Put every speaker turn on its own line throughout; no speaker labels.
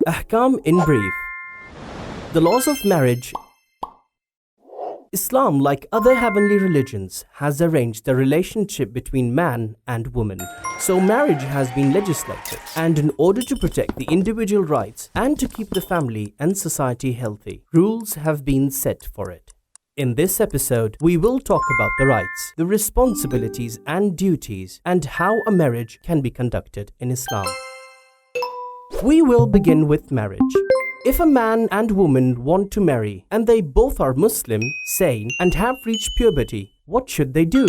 Ahkam in brief. The laws of marriage. Islam, like other heavenly religions, has arranged the relationship between man and woman. So marriage has been legislated, and in order to protect the individual rights and to keep the family and society healthy, rules have been set for it. In this episode, we will talk about the rights, the responsibilities and duties, and how a marriage can be conducted in Islam. We will begin with marriage. If a man and woman want to marry and they both are Muslim, sane, and have reached puberty, what should they do?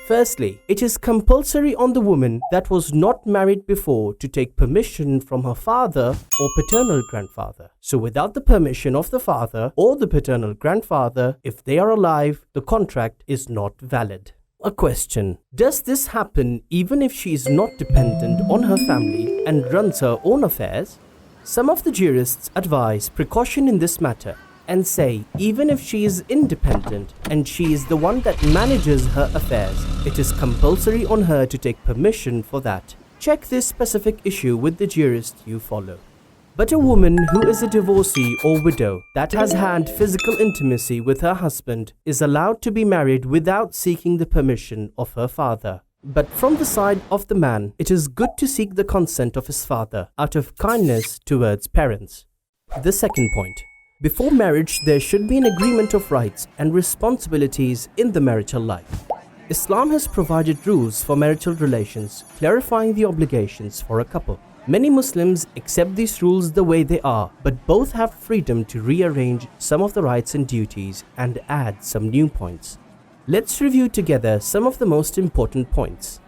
Firstly, it is compulsory on the woman that was not married before to take permission from her father or paternal grandfather. So without the permission of the father or the paternal grandfather, if they are alive, the contract is not valid. A question: does this happen even if she is not dependent on her family and runs her own affairs? Some of the jurists advise precaution in this matter and say even if she is independent and she is the one that manages her affairs, it is compulsory on her to take permission for that. Check this specific issue with the jurist you follow. But a woman who is a divorcee or widow that has had physical intimacy with her husband is allowed to be married without seeking the permission of her father. But from the side of the man, it is good to seek the consent of his father out of kindness towards parents. The second point. Before marriage, there should be an agreement of rights and responsibilities in the marital life. Islam has provided rules for marital relations, clarifying the obligations for a couple. Many Muslims accept these rules the way they are, but both have freedom to rearrange some of the rights and duties and add some new points. Let's review together some of the most important points.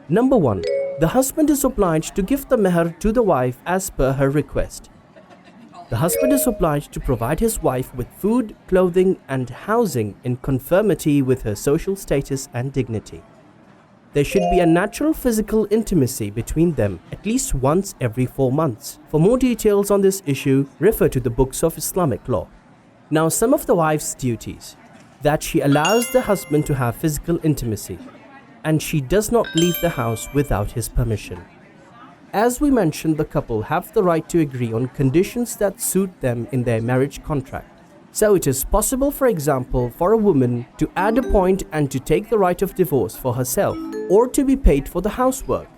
Number 1. The husband is obliged to give the meher to the wife as per her request. The husband is obliged to provide his wife with food, clothing, and housing in conformity with her social status and dignity. There should be a natural physical intimacy between them at least once every 4 months. For more details on this issue, refer to the books of Islamic law. Now, some of the wife's duties. That she allows the husband to have physical intimacy, and she does not leave the house without his permission. As we mentioned, the couple have the right to agree on conditions that suit them in their marriage contract. So it is possible, for example, for a woman to add a point and to take the right of divorce for herself, or to be paid for the housework.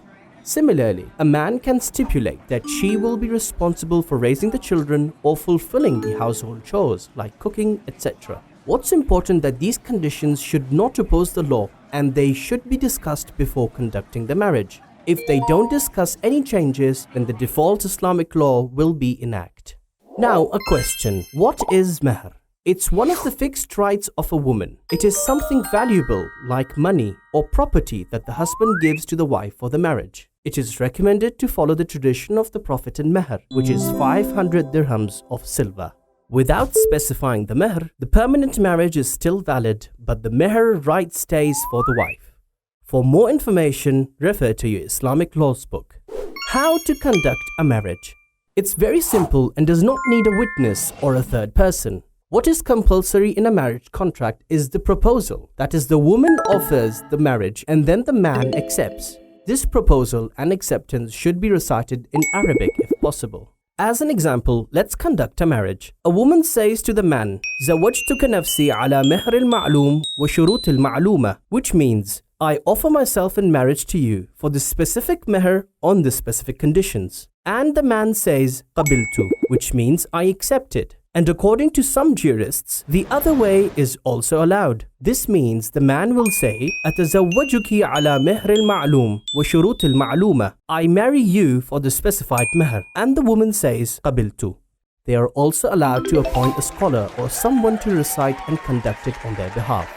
Similarly, a man can stipulate that she will be responsible for raising the children or fulfilling the household chores like cooking, etc. What's important that these conditions should not oppose the law and they should be discussed before conducting the marriage. If they don't discuss any changes, then the default Islamic law will be enacted. Now a question: what is meher? It's one of the fixed rights of a woman. It is something valuable like money or property that the husband gives to the wife for the marriage. It is recommended to follow the tradition of the Prophet in meher, which is 500 dirhams of silver. Without specifying the meher, the permanent marriage is still valid, but the meher right stays for the wife. For more information, refer to your Islamic laws book. How to conduct a marriage? It's very simple and does not need a witness or a third person. What is compulsory in a marriage contract is the proposal. That is, the woman offers the marriage and then the man accepts. This proposal and acceptance should be recited in Arabic if possible. As an example, let's conduct a marriage. A woman says to the man, زوجتك نفسي على مهر المعلوم وشروط المعلومة, which means, I offer myself in marriage to you for the specific meher on the specific conditions. And the man says, قبلت, which means I accept it. And according to some jurists, the other way is also allowed. This means the man will say, أتزوجك على مهر المعلوم وشروط المعلومة. I marry you for the specified meher. And the woman says, قبلت. They are also allowed to appoint a scholar or someone to recite and conduct it on their behalf.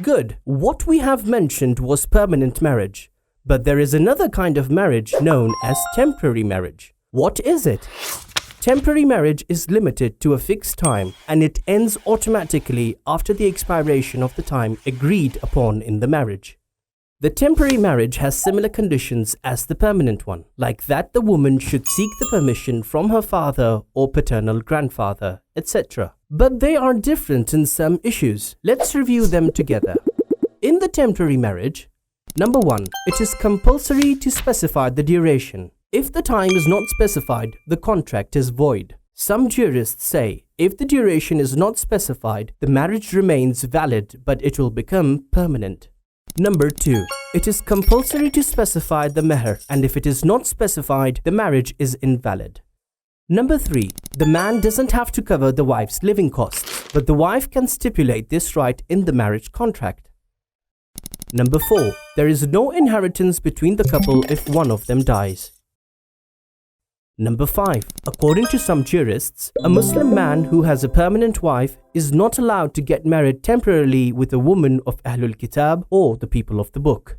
Good. What we have mentioned was permanent marriage. But there is another kind of marriage known as temporary marriage. What is it? Temporary marriage is limited to a fixed time and it ends automatically after the expiration of the time agreed upon in the marriage. The temporary marriage has similar conditions as the permanent one, like that the woman should seek the permission from her father or paternal grandfather, etc. But they are different in some issues. Let's review them together. In the temporary marriage, Number 1. It is compulsory to specify the duration. If the time is not specified, the contract is void. Some jurists say if the duration is not specified, the marriage remains valid but it will become permanent. Number 2. It is compulsory to specify the meher, and if it is not specified, the marriage is invalid. Number 3. The man doesn't have to cover the wife's living costs, but the wife can stipulate this right in the marriage contract. Number 4. There is no inheritance between the couple if one of them dies. Number 5. According to some jurists, a Muslim man who has a permanent wife is not allowed to get married temporarily with a woman of Ahlul Kitab or the people of the book.